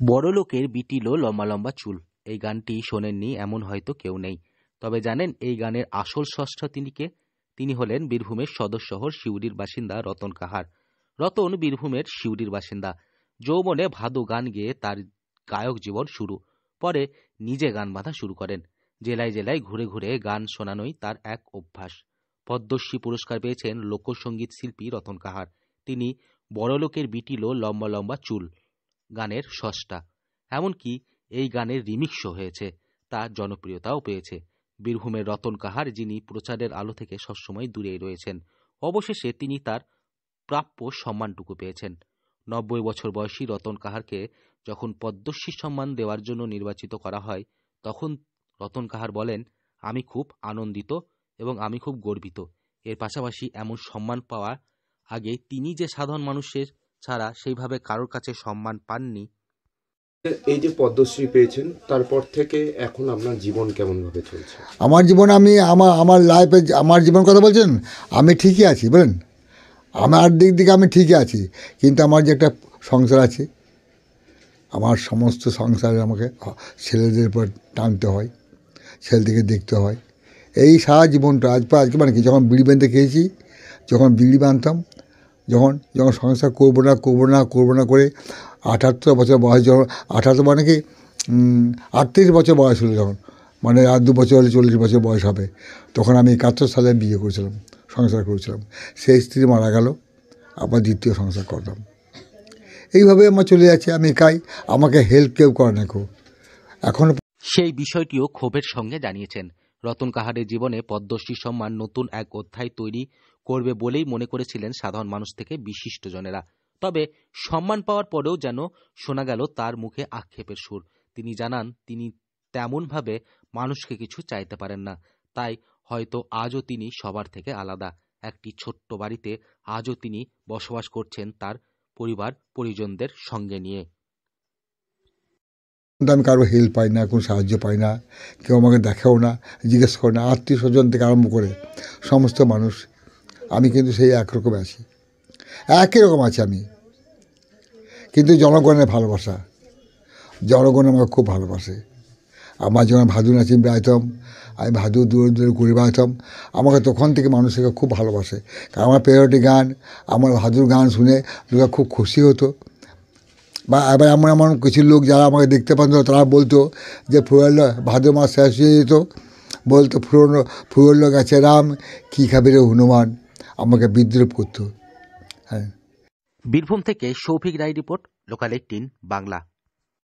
বড়লোকের বিটিলো লম্বা লম্বা চুল। এই গানটি শোনেননি এমন হয়তো কেউ নেই। তবে জানেন এই গানের আসল স্রষ্টা তিনি কে? তিনি হলেন বীরভূমের সদর শহর সিউড়ির বাসিন্দা রতন কাহার। রতন বীরভূমের সিউড়ির বাসিন্দা। যৌবনে ভাদু গান গেয়ে তার গায়ক জীবন শুরু। পরে নিজে গান বাঁধা শুরু করেন। জেলায় জেলায় ঘুরে ঘুরে গান শোনানোই তার এক অভ্যাস। পদ্মশ্রী পুরস্কার পেয়েছেন লোকসঙ্গীত শিল্পী রতন কাহার। তিনি বড়লোকের বিটিলো লম্বা লম্বা চুল গানের স্রষ্টা। এমনকি এই গানের রিমিক্সও হয়েছে, তা জনপ্রিয়তাও পেয়েছে। বীরভূমের রতন কাহার, যিনি প্রচারের আলো থেকে সবসময় দূরেই রয়েছেন, অবশেষে তিনি তার প্রাপ্য সম্মানটুকু পেয়েছেন। ৯০ বছর বয়সী রতন কাহারকে যখন পদ্মশ্রী সম্মান দেওয়ার জন্য নির্বাচিত করা হয়, তখন রতন কাহার বলেন, আমি খুব আনন্দিত এবং আমি খুব গর্বিত। এর পাশাপাশি এমন সম্মান পাওয়া আগে তিনি যে সাধারণ মানুষের ছাড়া সেইভাবে কারোর কাছে সম্মান পাননি। এই যে পদ্মশ্রী পেয়েছেন, তারপর থেকে এখন আপনার জীবন কেমন ভাবে চলছে? আমার জীবন, আমি আমার লাইফে, আমার জীবন কথা বলছেন, আমি ঠিকই আছি, বলেন। আমার দিক থেকে আমি ঠিকই আছি, কিন্তু আমার যে একটা সংসার আছে, আমার সমস্ত সংসারে আমাকে ছেলেদের উপর টানতে হয়, ছেলেদেরকে দেখতে হয়। এই সারা জীবনটা আজকে মানে কি, যখন বিড়ি বাঁধতে খেয়েছি, যখন বিড়ি বাঁধতাম, যখন সংসার করবো না করে ৭৮ বছর বয়স, যখন ৭৮ মানে কি ৩৮ বছর বয়স হলো, যখন মানে আর ২ বছর হলে ৪০ বছর বয়স হবে, তখন আমি ৭১ সালে বিয়ে করেছিলাম, সংসার করেছিলাম। সেই স্ত্রী মারা গেল, আবার দ্বিতীয় সংসার করলাম। এইভাবে আমার চলে যাচ্ছে, আমি একাই, আমাকে হেল্প কেউ করে না কেউ এখন। সেই বিষয়টিও ক্ষোভের সঙ্গে জানিয়েছেন। রতন কাহারের জীবনে পদ্মশ্রী সম্মান নতুন এক অধ্যায় তৈরি করবে বলেই মনে করেছিলেন সাধারণ মানুষ থেকে বিশিষ্টজনেরা। তবে সম্মান পাওয়ার পরেও যেন শোনা গেল তার মুখে আক্ষেপের সুর। তিনি জানান, তিনি তেমনভাবে মানুষকে কিছু চাইতে পারেন না, তাই হয়তো আজও তিনি সবার থেকে আলাদা। একটি ছোট্ট বাড়িতে আজও তিনি বসবাস করছেন তার পরিবার পরিজনদের সঙ্গে নিয়ে। আমি কারো হেল্প পাই না, কোনো সাহায্য পাই না, কেউ আমাকে দেখেও না, জিজ্ঞেস করে না, আত্মীয় স্বজন থেকে আরম্ভ করে সমস্ত মানুষ। আমি কিন্তু সেই একরকম আছি, একই রকম আছি আমি, কিন্তু জনগণের ভালোবাসা, জনগণ আমাকে খুব ভালোবাসে। আমার যখন ভাদু নাচিন বেড়াইতাম, আমি ভাদু দূরে দূরে ঘুরে বেড়াতাম, আমাকে তখন থেকে মানুষকে খুব ভালোবাসে। কারণ আমার পেরোটি গান, আমার ভাদুর গান শুনে লোকে খুব খুশি হতো। বা এবার এমন কিছু লোক যারা আমাকে দেখতে পারত, তারা বলতো যে ফুরল ভাদ্র মাস শেষ হয়ে যেত, বলতো ফুরল গেছে রাম, কী খাবে রে হনুমান, আমাকে বিদ্রুপ করতো। হ্যাঁ। বীরভূম থেকে সৌভিক রায় রিপোর্ট, লোকাল ১৮ বাংলা।